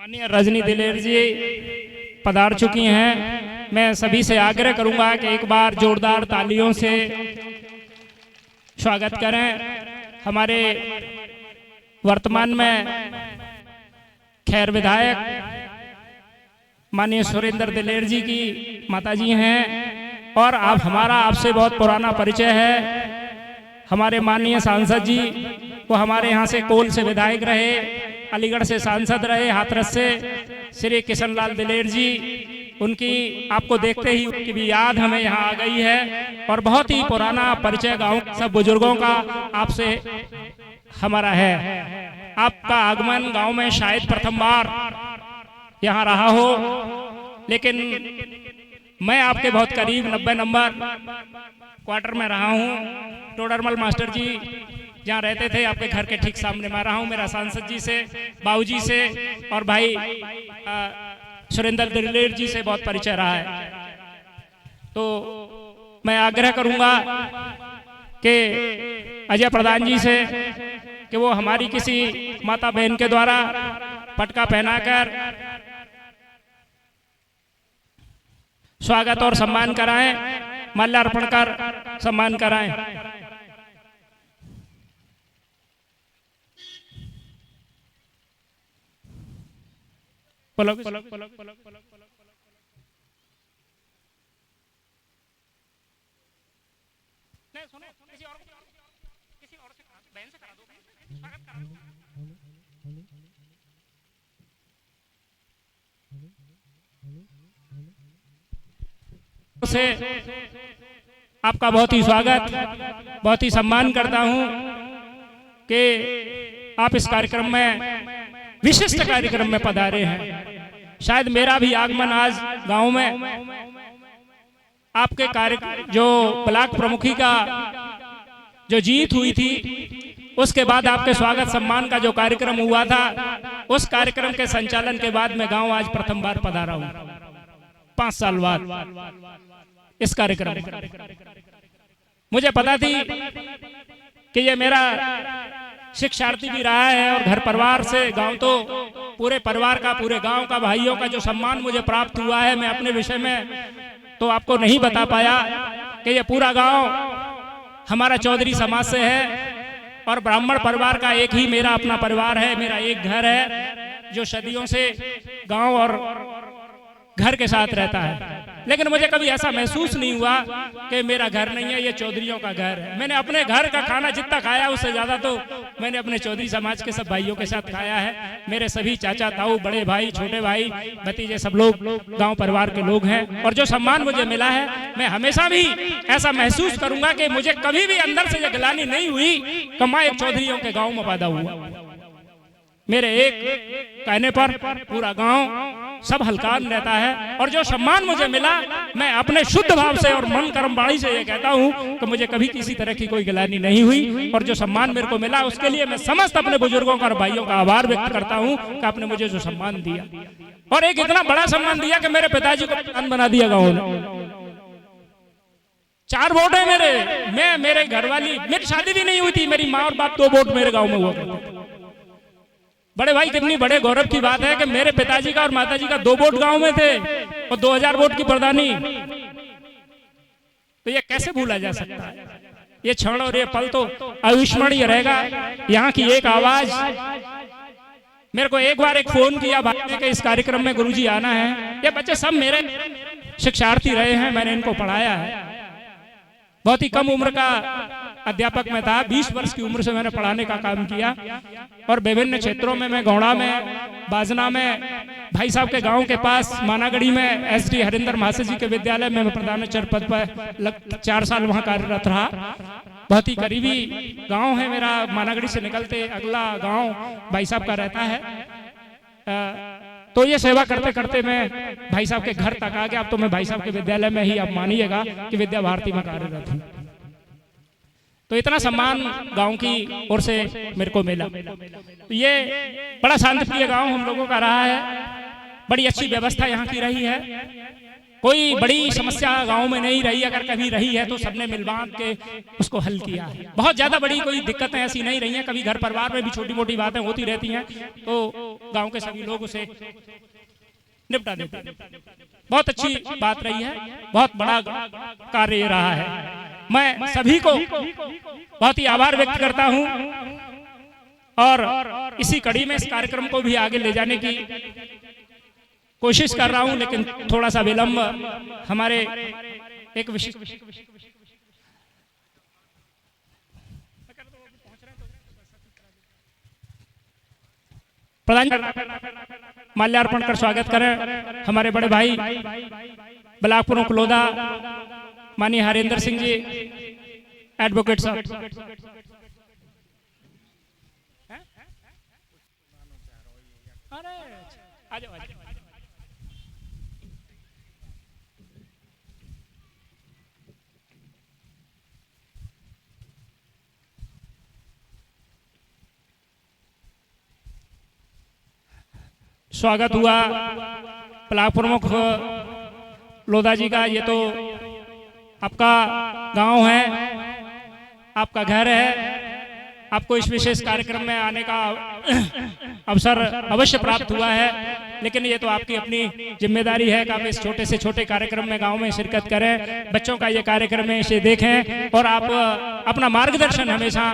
माननीय रजनी दिलेर जी पधार चुकी हैं। मैं सभी से आग्रह करूंगा कि एक बार जोरदार तालियों से स्वागत करें। हमारे वर्तमान में खैर विधायक माननीय सुरेंद्र दिलेर जी की माताजी हैं और आप हमारा आपसे बहुत पुराना परिचय है। हमारे माननीय सांसद जी वो हमारे यहाँ से कोल से विधायक रहे, अलीगढ़ से सांसद रहे, हाथरस से श्री किशन लाल दिलेर जी। उनकी आपको देखते ही उनकी भी याद हमें यहाँ आ गई है और बहुत ही पुराना परिचय गांव सब बुजुर्गों का आपसे हमारा है। आपका आगमन गांव में शायद प्रथम बार यहाँ रहा हो, लेकिन मैं आपके बहुत करीब 90 नंबर क्वार्टर में रहा हूँ। टोडरमल मास्टर जी जहाँ रहते थे आपके घर के ठीक सामने मैं रहा हूँ। मेरा सांसद जी से, बाबूजी से और भाई सुरेंद्र दिलेर जी से बहुत परिचय रहा है। तो मैं आग्रह करूंगा कि अजय प्रधान जी से कि वो हमारी किसी माता बहन के द्वारा पटका पहनाकर स्वागत और सम्मान कराएं, माल्यार्पण कर सम्मान कराएं। पलक पलक पलक पलक पलक नहीं सुनो, किसी और से बहन से करा दो, स्वागत करा दो। से आपका बहुत ही स्वागत, बहुत ही सम्मान करता हूं कि आप इस कार्यक्रम में विशिष्ट कार्यक्रम में पधारे हैं। शायद मेरा भी आगमन आज गांव में आपके कार्य जो ब्लॉक प्रमुखी का जो जीत हुई थी उसके बाद आपके स्वागत सम्मान का जो कार्यक्रम हुआ था, उस कार्यक्रम के संचालन के बाद मैं गांव आज प्रथम बार पधारा हूं 5 साल बाद इस कार्यक्रम में। मुझे पता थी कि ये मेरा शिक्षार्थी भी रहा है और घर परिवार से गांव तो पूरे परिवार का, पूरे गांव का, भाइयों का जो सम्मान मुझे प्राप्त हुआ है, मैं अपने विषय में तो आपको नहीं बता पाया कि ये पूरा गांव हमारा चौधरी समाज से है और ब्राह्मण परिवार का एक ही मेरा अपना परिवार है, मेरा एक घर है जो सदियों से गांव और घर के साथ रहता है। लेकिन मुझे कभी ऐसा महसूस नहीं हुआ कि मेरा घर नहीं है, ये चौधरियों का घर है। मैंने अपने घर का खाना जितना खाया उससे ज्यादा तो मैंने अपने चौधरी समाज के सब भाइयों के साथ खाया है। मेरे सभी चाचा ताऊ, बड़े भाई, छोटे भाई, भतीजे सब लोग गांव परिवार के लोग हैं और जो सम्मान मुझे मिला है, मैं हमेशा भी ऐसा महसूस करूंगा कि मुझे कभी भी अंदर से ये गिलानी नहीं हुई कि मैं एक चौधरियों के गाँव में पैदा हुआ। मेरे एक कहने पर पूरा गांव सब हलकान रहता है और जो सम्मान मुझे मिला, मैं अपने शुद्ध भाव से और मन कर्म वाणी से ये कहता हूं कि मुझे कभी किसी तरह की कोई गिलानी नहीं हुई और जो सम्मान मेरे को मिला उसके लिए मैं समस्त अपने बुजुर्गों का और भाइयों का आभार व्यक्त करता हूं कि आपने मुझे जो सम्मान दिया और एक इतना बड़ा सम्मान दिया कि मेरे पिताजी को प्रधान बना दिया गाँव ने। 4 वोट है मेरे, मैं, मेरे घरवाली, मेरी शादी भी नहीं हुई थी, मेरी माँ और बाप 2 वोट मेरे गाँव में हुआ करते। बड़े भाई कितनी बड़े गौरव की बात है कि मेरे पिताजी का और माताजी का 2 वोट गांव में थे और 2000 वोट की प्रधानी। तो ये कैसे भूला जा सकता है? ये क्षण और ये पल तो अविस्मरणीय रहेगा। यहाँ की एक आवाज, मेरे को एक बार एक फोन किया भाई ने कि इस कार्यक्रम में गुरुजी आना है। ये बच्चे सब मेरे शिक्षार्थी रहे हैं, मैंने इनको पढ़ाया है। बहुत ही कम उम्र का अध्यापक में था, 20 वर्ष की उम्र से मैंने पढ़ाने का काम किया और विभिन्न क्षेत्रों में मैं गौड़ा में, बाजना में, भाई साहब के गांव के पास मानागढ़ी में एसडी हरिंदर महाशय जी के विद्यालय में मैं प्रधानाचार्य पद पर 4 साल वहां कार्यरत रहा। बहुत ही करीबी गांव है मेरा, मानागढ़ी से निकलते अगला गांव भाई साहब का रहता है। तो ये सेवा करते करते मैं भाई साहब के घर तक आ गया। अब तो मैं भाई साहब के विद्यालय में ही, आप मानिएगा कि विद्या भारती में कार्यरत हूँ। तो इतना सम्मान गांव की ओर से मेरे को मिला। तो ये बड़ा शांतिप्रिय गांव हम लोगों का रहा है, बड़ी अच्छी व्यवस्था यहाँ की रही है कोई बड़ी समस्या गांव में नहीं रही, अगर कभी रही है तो सबने मिल बांट के उसको हल किया है। बहुत ज्यादा बड़ी कोई दिक्कतें ऐसी नहीं रही हैं। कभी घर परिवार में भी छोटी मोटी बातें होती रहती हैं तो गांव के सभी लोग उसे निपटा देते हैं। बहुत अच्छी बात रही है, बहुत बड़ा कार्य रहा है। मैं सभी को बहुत ही आभार व्यक्त करता हूं और इसी कड़ी में इस कार्यक्रम को भी आगे ले जाने की कोशिश कर रहा हूं, लेकिन थोड़ा सा विलंब हमारे एक विशिष्ट प्रधान माल्यार्पण कर स्वागत करें हमारे बड़े भाई ब्लॉक प्रमुख लोधा माननीय हरेंद्र सिंह जी एडवोकेट साहब। स्वागत हुआ ब्लॉक प्रमुख लोधा जी का। ये तो आपका गांव है, आपका घर है, आपको इस विशेष कार्यक्रम में आने का अवसर अवश्य प्राप्त हुआ है, लेकिन ये तो आपकी अपनी जिम्मेदारी है कि आप इस छोटे से छोटे कार्यक्रम में गांव में शिरकत करें, बच्चों का ये कार्यक्रम है इसे देखें और आप अपना मार्गदर्शन हमेशा